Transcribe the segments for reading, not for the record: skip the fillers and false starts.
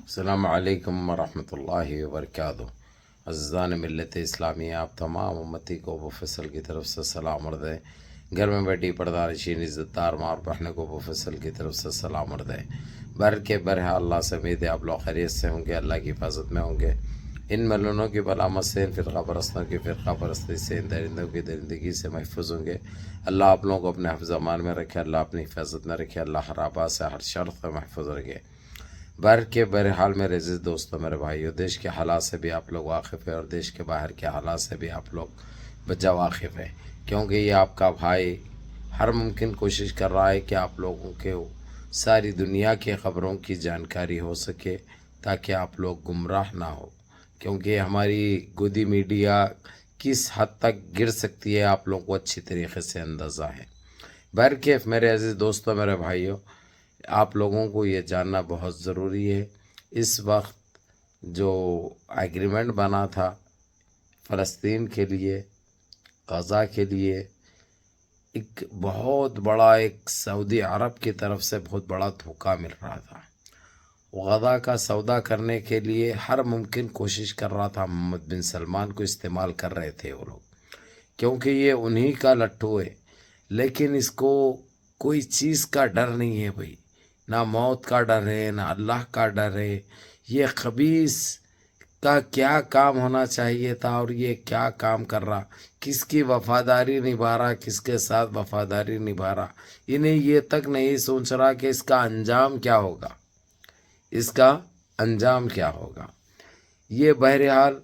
السلام علیکم ورحمۃ اللہ وبرکاتہ۔ عزیزان ملت اسلامیہ، آپ تمام امتی کو ابو فصل کی طرف سے سلام عرض ہے۔ گھر میں بیٹھی پردہ نشین عزت دار ماں اور بہنوں کو ابو فصل کی طرف سے سلام عرض ہے۔ برحال اللہ سے امید ہے آپ لوگ خیریت سے ہوں گے، اللہ کی حفاظت میں ہوں گے۔ ان ملونوں کی بلامت سے، ان فرقہ پرستوں کی فرقہ پرستی سے، ان درندوں کی درندگی سے محفوظ ہوں گے۔ اللہ آپ لوگوں کو اپنے حفظ امان میں رکھے، اللہ اپنی حفاظت میں رکھے، اللہ ہر آباد سے ہر شر سے محفوظ رکھے۔ بہرحال میرے عزیز دوستوں، میرے بھائیوں، دیش کے حالات سے بھی آپ لوگ واقف ہیں اور دیش کے باہر کے حالات سے بھی آپ لوگ بجا واقف ہیں، کیونکہ یہ آپ کا بھائی ہر ممکن کوشش کر رہا ہے کہ آپ لوگوں کے ساری دنیا کے خبروں کی جانکاری ہو سکے تاکہ آپ لوگ گمراہ نہ ہو، کیونکہ ہماری گودی میڈیا کس حد تک گر سکتی ہے آپ لوگوں کو اچھی طریقے سے اندازہ ہے۔ میرے عزیز دوستوں، میرے بھائیوں، آپ لوگوں کو یہ جاننا بہت ضروری ہے، اس وقت جو ایگریمنٹ بنا تھا فلسطین کے لیے، غزہ کے لیے، ایک بہت بڑا ایک سعودی عرب کی طرف سے بہت بڑا دھوکہ مل رہا تھا۔ غزہ کا سودا کرنے کے لیے ہر ممکن کوشش کر رہا تھا، محمد بن سلمان کو استعمال کر رہے تھے وہ لوگ، کیونکہ یہ انہی کا لٹھو ہے، لیکن اس کو کوئی چیز کا ڈر نہیں ہے بھائی، نہ موت کا ڈر ہے، نہ اللہ کا ڈر ہے۔ یہ خبیث کا کیا کام ہونا چاہیے تھا اور یہ کیا کام کر رہا، کس کی وفاداری نبھا رہا، کس کے ساتھ وفاداری نبھا رہا، انہیں یہ تک نہیں سوچ رہا کہ اس کا انجام کیا ہوگا، اس کا انجام کیا ہوگا۔ یہ بہرحال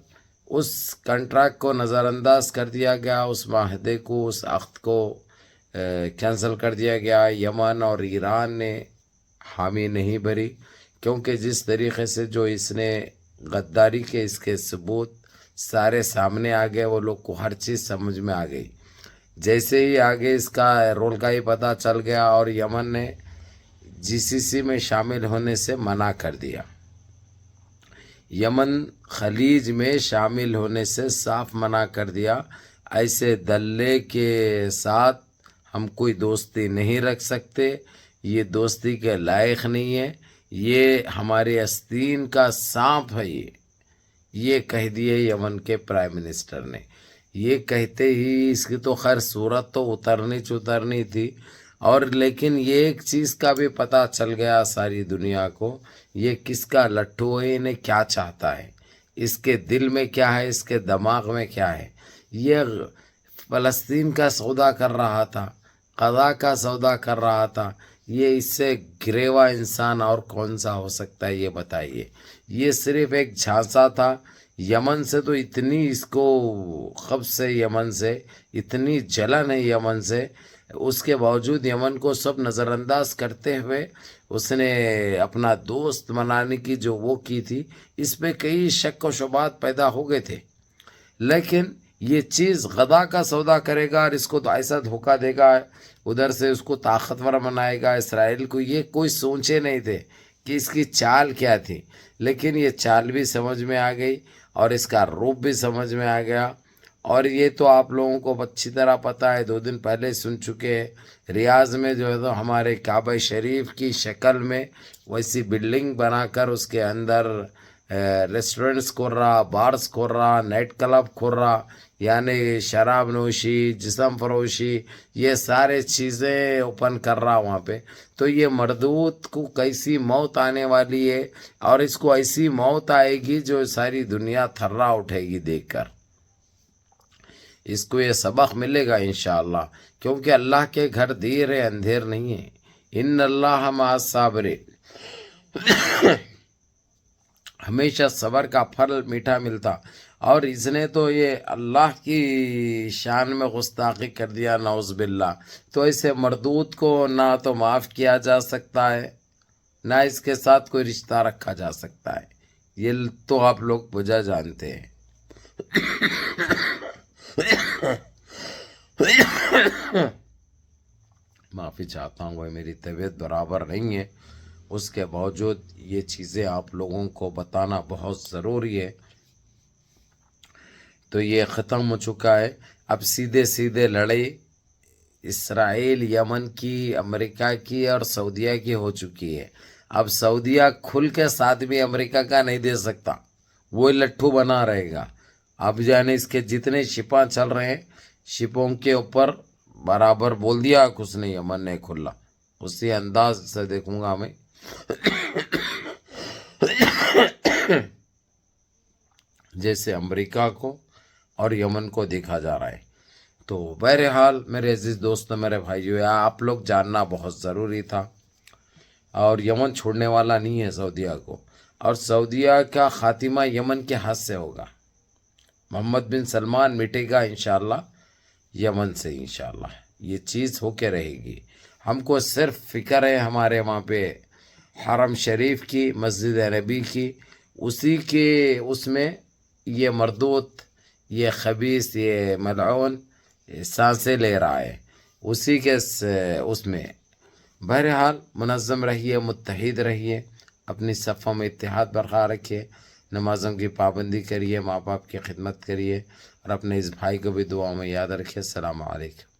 اس کنٹریکٹ کو نظر انداز کر دیا گیا، اس معاہدے کو، اس عقد کو کینسل کر دیا گیا۔ یمن اور ایران نے حامی نہیں بھری، کیونکہ جس طریقے سے جو اس نے غداری کے اس کے ثبوت سارے سامنے آ گئے، وہ لوگ کو ہر چیز سمجھ میں آ گئی۔ جیسے ہی آگے اس کا رول کا ہی پتہ چل گیا اور یمن نے GCC میں شامل ہونے سے منع کر دیا، یمن خلیج میں شامل ہونے سے صاف منع کر دیا۔ ایسے دلے کے ساتھ ہم کوئی دوستی نہیں رکھ سکتے، یہ دوستی کے لائق نہیں ہے، یہ ہمارے آستین کا سانپ ہے، یہ کہہ دیے یمن کے پرائم منسٹر نے۔ یہ کہتے ہی اس کی تو خیر صورت تو اترنی تھی، اور لیکن یہ ایک چیز کا بھی پتہ چل گیا ساری دنیا کو، یہ کس کا لٹھو ہے، انہیں کیا چاہتا ہے، اس کے دل میں کیا ہے، اس کے دماغ میں کیا ہے۔ یہ فلسطین کا سودا کر رہا تھا، غزہ کا سودا کر رہا تھا، یہ اس سے گریوا انسان اور کون سا ہو سکتا ہے، یہ بتائیے۔ یہ صرف ایک جھانسا تھا۔ یمن سے تو اتنی اس کو قبض سے، یمن سے اتنی جلن ہے، یمن سے، اس کے باوجود یمن کو سب نظر انداز کرتے ہوئے اس نے اپنا دوست منانے کی جو وہ کی تھی، اس پہ کئی شک و شبہات پیدا ہو گئے تھے، لیکن یہ چیز غزہ کا سودا کرے گا اور اس کو تو ایسا دھوکہ دے گا، ادھر سے اس کو طاقتور بنائے گا اسرائیل کو، یہ کوئی سوچے نہیں تھے کہ اس کی چال کیا تھی، لیکن یہ چال بھی سمجھ میں آ گئی اور اس کا روپ بھی سمجھ میں آ گیا۔ اور یہ تو آپ لوگوں کو اچھی طرح پتہ ہے، 2 دن پہلے سن چکے ہیں، ریاض میں جو ہے تو ہمارے کعبہ شریف کی شکل میں ویسی بلڈنگ بنا کر اس کے اندر ریسٹورنٹس کھول رہا، بارز کھول رہا، نائٹ کلب کھول رہا، یعنی شراب نوشی، جسم فروشی، یہ سارے چیزیں اوپن کر رہا وہاں پہ۔ تو یہ مردود کو کیسی موت آنے والی ہے، اور اس کو ایسی موت آئے گی جو ساری دنیا تھرا اٹھے گی دیکھ کر، اس کو یہ سبق ملے گا انشاءاللہ، کیونکہ اللہ کے گھر دیر ہے، اندھیر نہیں ہے۔ ان اللہ مع الصابرین، ہمیشہ صبر کا پھل میٹھا ملتا، اور اس نے تو یہ اللہ کی شان میں گستاخی کر دیا، نعوذ باللہ۔ تو ایسے مردود کو نہ تو معاف کیا جا سکتا ہے، نہ اس کے ساتھ کوئی رشتہ رکھا جا سکتا ہے، یہ تو آپ لوگ بجا جانتے ہیں۔ معافی چاہتا ہوں، وہ میری طبیعت برابر نہیں ہے، اس کے باوجود یہ چیزیں آپ لوگوں کو بتانا بہت ضروری ہے۔ تو یہ ختم ہو چکا ہے، اب سیدھے لڑائی اسرائیل، یمن کی، امریکہ کی اور سعودیہ کی ہو چکی ہے۔ اب سعودیہ کھل کے ساتھ بھی امریکہ کا نہیں دے سکتا، وہ لٹھو بنا رہے گا. اب یعنی اس کے جتنے شپاں چل رہے ہیں شپوں کے اوپر برابر بول دیا کچھ نہیں یمن نے کھلا. اسی انداز سے دیکھوں گا میں جیسے امریکہ کو اور یمن کو دیکھا جا رہا ہے. تو بہرحال میرے عزیز دوستوں، میرے بھائیو، آپ لوگ جاننا بہت ضروری تھا. اور یمن چھوڑنے والا نہیں ہے سعودیہ کو، اور سعودیہ کا خاتمہ یمن کے ہاتھ سے ہوگا. محمد بن سلمان مٹے گا انشاءاللہ یمن سے، انشاءاللہ یہ چیز ہو کے رہے گی. ہم کو صرف فکر ہے ہمارے وہاں پہ حرم شریف کی، مسجد نبی کی، اسی کے اس میں یہ مردود، یہ خبیث، یہ ملعون سانسیں لے رہا ہے، اسی کے اس میں. بہرحال منظم رہیے، متحد رہیے، اپنی صفوں میں اتحاد برقرار رکھیے، نمازوں کی پابندی کریے، ماں باپ کی خدمت کریے، اور اپنے اس بھائی کو بھی دعاؤں میں یاد رکھیے. السلام علیکم.